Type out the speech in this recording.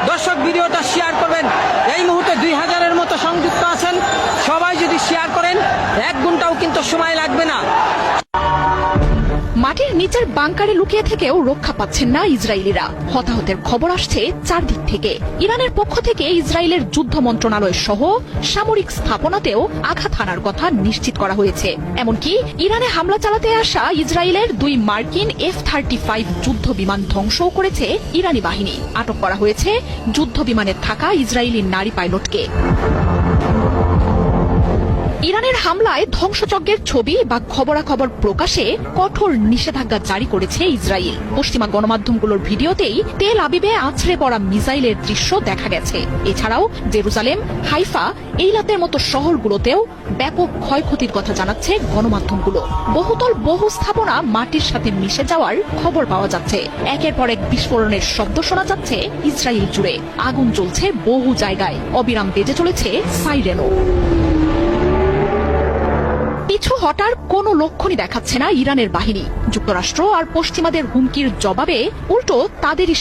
দর্শক ভিডিওটা শেয়ার করবেন। এই মুহূর্তে 2000-এর মতো সংযুক্ত আছেন। সবাই যদি শেয়ার করেন 1 ঘন্টাও কিন্তু সময় লাগবে না। মাটির নিচের বাংকারে লুকিয়ে থেকেও রক্ষা পাচ্ছেন না ইসরায়েলিরা। হতাহতের খবর আসছে চারদিক থেকে। ইরানের পক্ষ থেকে ইসরায়েলের যুদ্ধ মন্ত্রণালয় সহ সামরিক স্থাপনাতেও আঘাত হানার কথা নিশ্চিত করা হয়েছে। এমনকি ইরানে হামলা চালাতে আসা ইসরায়েলের 2 মার্কিন F-35 যুদ্ধ বিমান ধ্বংসও করেছে ইরানি বাহিনী। আটক করা হয়েছে যুদ্ধ বিমানে থাকা ইসরায়েলি নারী পাইলটকে। ইরানের হামলায় ধ্বংসযজ্ঞের ছবি বা খবরাখবর প্রকাশে কঠোর নিষেধাজ্ঞা জারি করেছে ইসরায়েল। পশ্চিমা গণমাধ্যমগুলোর ভিডিওতেই তেল আবিবে আছড়ে পড়া মিসাইলের দৃশ্য দেখা গেছে। এছাড়াও জেরুজালেম, হাইফা, এইলাতের মতো শহরগুলোতেও ব্যাপক ক্ষয়ক্ষতির কথা জানাচ্ছে গণমাধ্যমগুলো। বহুতল বহু স্থাপনা মাটির সাথে মিশে যাওয়ার খবর পাওয়া যাচ্ছে। একের পর এক বিস্ফোরণের শব্দ শোনা যাচ্ছে ইসরায়েল জুড়ে। আগুন জ্বলছে বহু জায়গায়, অবিরাম বেজে চলেছে সাইরেনও। পিছু হটার কোনো লক্ষণই দেখাচ্ছে না ইরানের বাহিনী। যুক্তরাষ্ট্র আর পশ্চিমাদের হুমকির জবাবে উল্টো তাদেরই